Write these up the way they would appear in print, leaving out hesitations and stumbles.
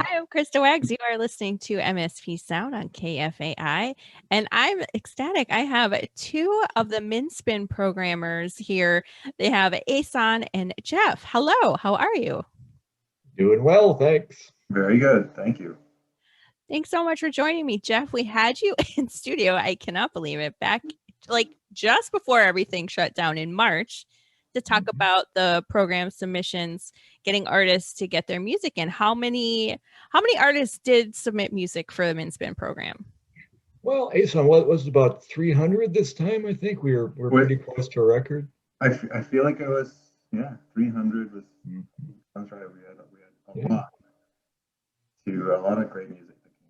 Hi, I'm Krista Wags. You are listening to MSP Sound on KFAI, and I'm ecstatic. I have two of the Minspin programmers here. They have Ehsan and Jeff. Hello, how are you? Doing well, thanks. Very good. Thank you. Thanks so much for joining me, Jeff. We had you in studio. I cannot believe it. Back like just before everything shut down in March to talk about the program submissions, getting artists to get their music in. How many artists did submit music for the Minspin program? Well, Asan, what was it, about 300 this time? I think we're pretty close to a record. I feel like it was 300 was sounds right. We had a lot of great music that came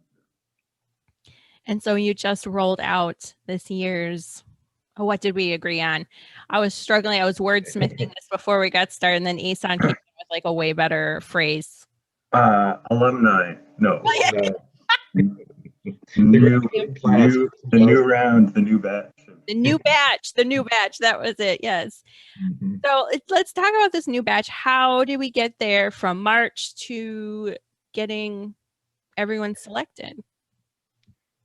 through. And so you just rolled out this year's. What did we agree on? I was struggling. I was wordsmithing this before we got started, and then Ehsan came up with like a way better phrase. Alumni. No. Oh, the new round, the new batch. The new batch. That was it. Yes. So let's talk about this new batch. How did we get there from March to getting everyone selected?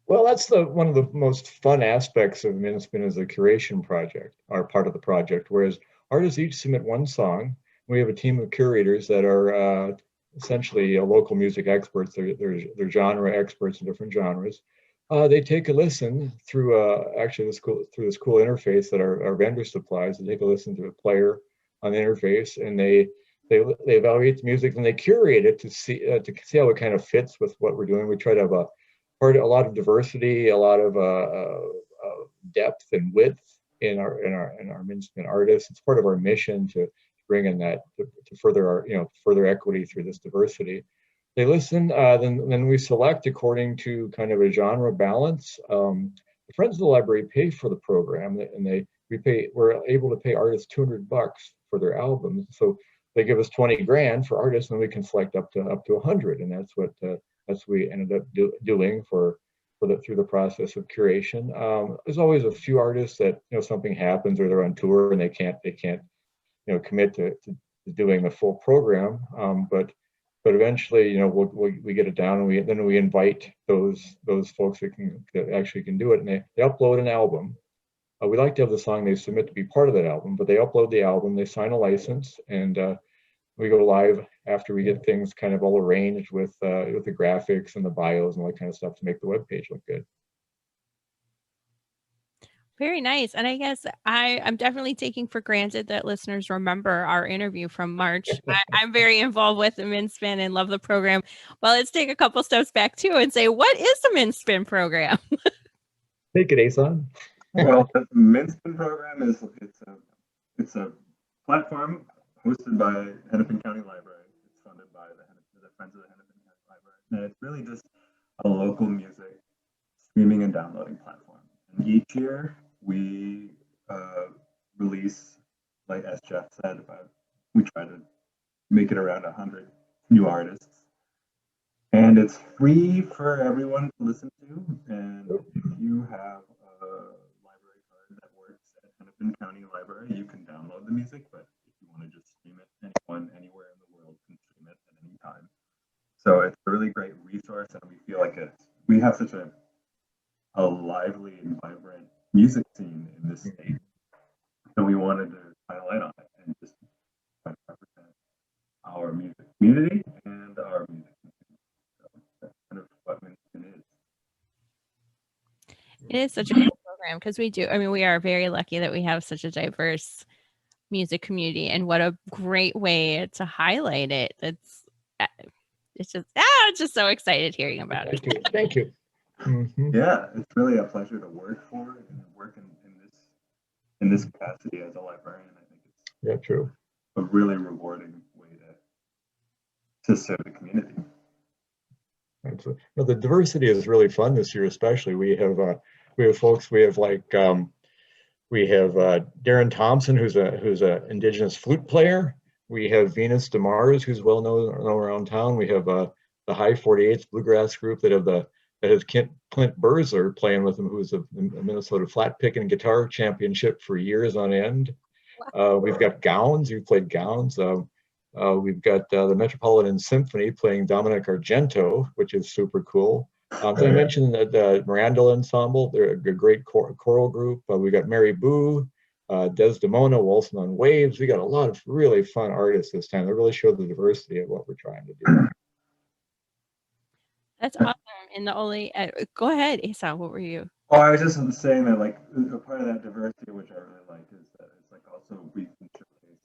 Well, that's one of the most fun aspects of Minspin as a curation project, or part of the project, whereas artists each submit one song. We have a team of curators that are essentially local music experts. They're genre experts in different genres. They take a listen through this cool interface that our vendor supplies. They take a listen to a player on the interface, and they evaluate the music and they curate it to see how it kind of fits with what we're doing. We try to have a lot of diversity, a lot of depth and width in our Minspin artists. It's part of our mission to bring in that to further our further equity through this diversity. They listen, then we select according to kind of a genre balance. The Friends of the Library pay for the program, and we're able to pay artists $200 for their albums. So they give us 20 grand for artists, and we can select up to 100, and that's what we ended up doing through the process of curation. There's always a few artists that something happens or they're on tour and they can't commit to doing the full program, but eventually we get it down, and then we invite those folks that actually can do it, and they upload an album. We like to have the song they submit to be part of that album, but they upload the album, they sign a license, and we go live after we get things kind of all arranged with the graphics and the bios and all that kind of stuff to make the web page look good. Very nice. And I guess I'm definitely taking for granted that listeners remember our interview from March. I'm very involved with the Minspin and love the program. Well, let's take a couple steps back too and say, what is the Minspin program? Take it, Ehsan. Well, the Minspin program it's a platform hosted by Hennepin County Library. It's funded by the Friends of the Hennepin County Library. And it's really just a local music streaming and downloading platform. And each year we release, like as Jeff said, we try to make it around 100 new artists. And it's free for everyone to listen to. And if you have a library card that works at Hennepin County Library, you can download the music, but want to just stream it, anyone anywhere in the world can stream it at any time. So it's a really great resource, and we feel like we have such a lively and vibrant music scene in this state. So we wanted to shine a light on it and just try to represent our music community and our music community. So that's kind of what Minspin is. It is such a cool program because we are very lucky that we have such a diverse music community, and what a great way to highlight it. It's just so excited hearing about it. Thank you. Yeah, it's really a pleasure to work for and work in this capacity as a librarian. I think it's true. A really rewarding way to serve the community. The diversity is really fun this year, especially. We have folks. We have Darren Thompson, who's a indigenous flute player. We have Venus DeMars, who's well known around town. We have the High 48th Bluegrass group that has Clint Burzler playing with him, who's a Minnesota flat pick and guitar championship for years on end. We've got Gowns, who played Gowns. We've got the Metropolitan Symphony playing Dominic Argento, which is super cool. So I mentioned the Miranda Ensemble. They're a great choral group. We got Mary Boo, Desdemona, Waltzing on Waves. We got a lot of really fun artists this time. They really show the diversity of what we're trying to do. That's awesome. And the only go ahead, Ehsan, what were you? Oh, I was just saying that, like, a part of that diversity, which I really like, is that it's like also we can showcase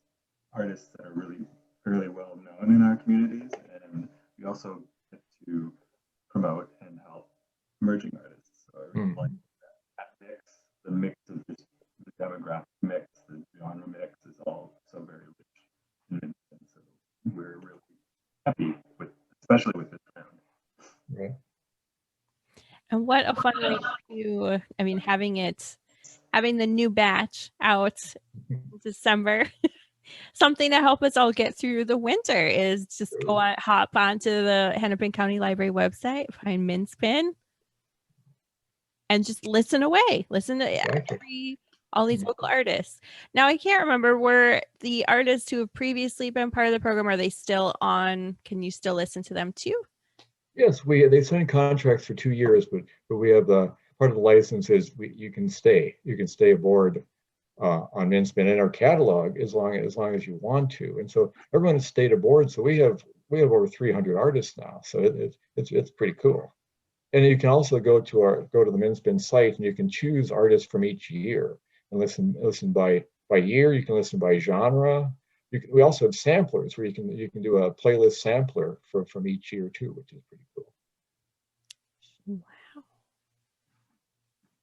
artists that are really fairly well known in our communities, and we also get to promote and help emerging artists. So I really like that mix, the mix of just the demographic mix, the genre mix is all so very rich, and so we're really happy with, especially with this round. Right. And what a fun way to, I mean, having the new batch out in December, something to help us all get through the winter is just hop onto the Hennepin County Library website, find Minspin, and just listen away. Listen to all these local artists. Now, I can't remember, were the artists who have previously been part of the program, are they still on? Can you still listen to them too? Yes, they signed contracts for 2 years, but we have part of the license is you can stay aboard on Minspin in our catalog as long as you want to, and so everyone has stayed aboard. So we have over 300 artists now, so it's pretty cool. And you can also go to the Minspin site and you can choose artists from each year and listen by year. You can listen by genre. We also have samplers where you can do a playlist sampler from each year too, which is pretty cool. Wow,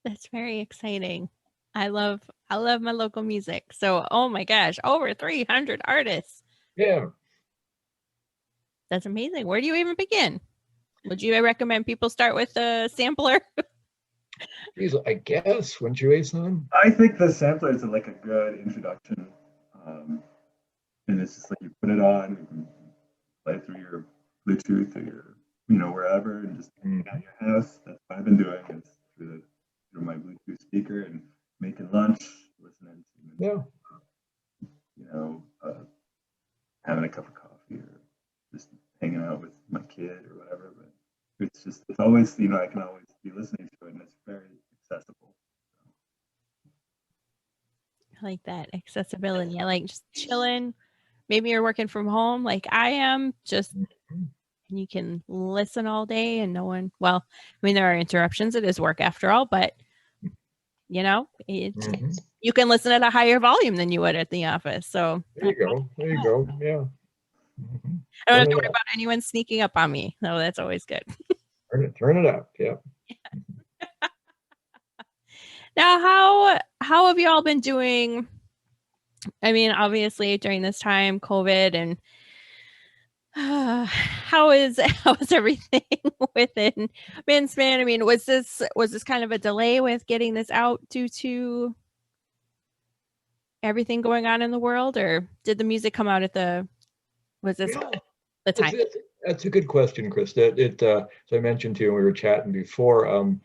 that's very exciting. I love my local music. So, oh my gosh, over 300 artists. Yeah, that's amazing. Where do you even begin? Would you recommend people start with a sampler? Geez, I guess, wouldn't you, Ehsan? I think the sampler is like a good introduction. And it's just like you put it on, you can play through your Bluetooth or your, wherever, and just hang out your house. That's what I've been doing. It's through my Bluetooth speaker and making lunch, listening to, having a cup of coffee or just hanging out with my kid or whatever. But it's always, I can always be listening to it, and it's very accessible. I like that accessibility. I like just chilling. Maybe you're working from home like I am, and you can listen all day and no one, well, I mean, there are interruptions. It is work after all, but you can listen at a higher volume than you would at the office. So there you go. Yeah. I don't have to worry about anyone sneaking up on me. No, that's always good. Turn it up. Yeah. Now, how have you all been doing? I mean, obviously during this time, COVID, and how is everything within Minspin? I mean, was this kind of a delay with getting this out due to everything going on in the world, or did the music come out the time? That's a good question, Krista. As I mentioned to you when we were chatting before,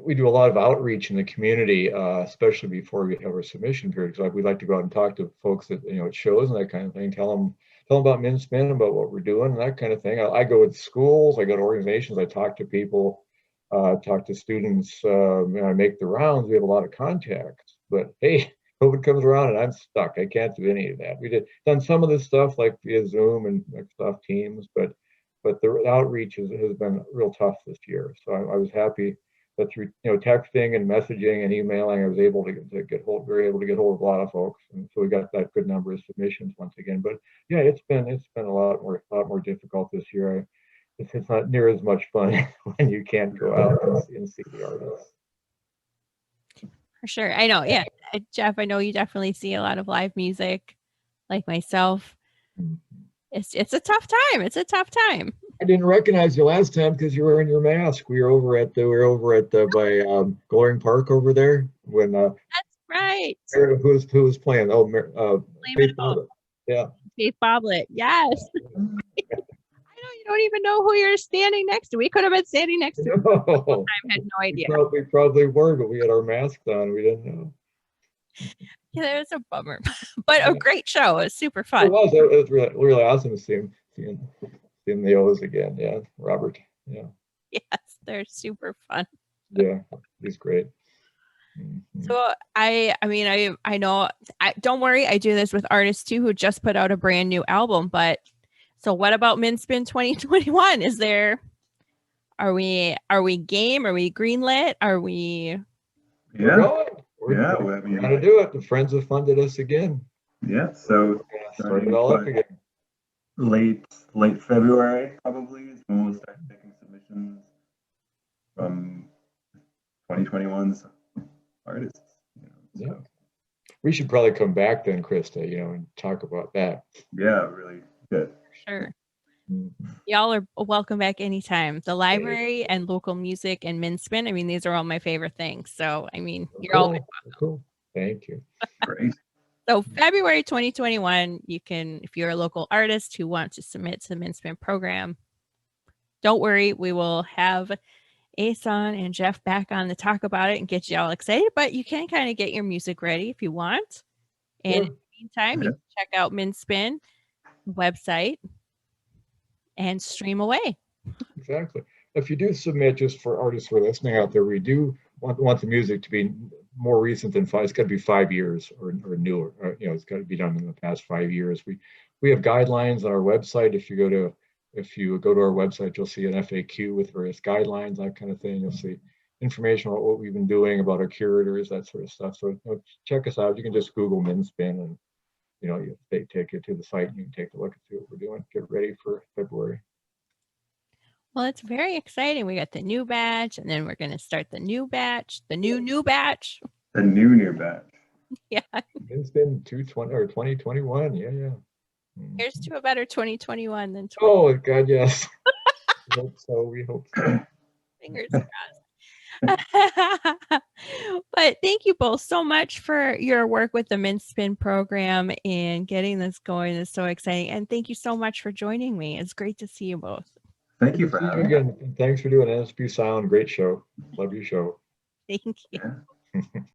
we do a lot of outreach in the community, especially before we have our submission period, because we like to go out and talk to folks at shows and that kind of thing. Tell them about Minspin, about what we're doing, and that kind of thing. I go to schools, I go to organizations, I talk to people, talk to students. I make the rounds. We have a lot of contacts. But hey, COVID comes around and I'm stuck. I can't do any of that. We done some of this stuff like via Zoom and Microsoft Teams, but the outreach has been real tough this year. So I was happy that through texting and messaging and emailing, I was able to get hold of a lot of folks, and so we got that good number of submissions once again. But yeah, it's been a lot more difficult this year. It's not near as much fun when you can't go out and see the artists. For sure, I know. Yeah, Jeff, I know you definitely see a lot of live music, like myself. It's a tough time. It's a tough time. I didn't recognize you last time because you were wearing your mask. We were over at by Goring Park over there when. That's right. Who was playing? Oh, Faith Boblet. Yeah. Faith Boblet. Yes. I know you don't even know who you're standing next to. We could have been standing next to. I had no idea. We probably were, but we had our masks on. We didn't know. Yeah, that was a bummer, but a great show. It was super It fun. was. It was really, really awesome to seeing the O's again. Yeah, Robert. Yeah, Yes, they're super fun. yeah, he's great. Mhm. So I know. Don't worry. I do this with artists too who just put out a brand new album. But so what about Minspin 2021? Are we game? Are we greenlit? Are we? We're Yeah, going. yeah. We're Well, I mean, gonna do it. The friends have funded us again. yeah. We're So gonna start it starting all up what, again. late February probably is when we'll start taking submissions from 2021's artists. Yeah. So, We should probably come back then, Krista, and talk about that. yeah, really good. Sure. Mhm. Y'all are welcome back anytime. The library and local music and Minspin. I mean, these are all my favorite things. So, I mean, you're all Cool. Thank you. Great. so February 2021, you can, if you're a local artist who wants to submit to the Minspin program, don't worry, we will have Ehsan and Jeff back on to talk about it and get you all excited, but you can kind of get your music ready if you want. And Sure. in the meantime, you can check out Minspin website and stream away. Exactly. If you do submit, just for artists who are listening out there, we do want the music to be more recent than 5. It's got to be 5 years or newer. It's got to be done in the past 5 years. We have guidelines on our website. If you go to our website, you'll see an FAQ with various guidelines, that kind of thing. You'll see information about what we've been doing, about our curators, that sort of stuff. So check us out. You can just Google Minspin and they take you to the site and you can take a look and see what we're doing. Get ready for February. Well, it's very exciting. We got the new batch, and then we're going to start the new batch, the new batch. The new batch. Yeah. Minspin 220 or 2021. Yeah. Here's to a better 2021 than 20. Oh God, yes. We hope so. Fingers crossed. But thank you both so much for your work with the Minspin program and getting this going. It's so exciting. And thank you so much for joining me. It's great to see you both. Thank you for having me. Again. Thanks for doing MSP Sound. Great show. Love your show. Thank you. Yeah.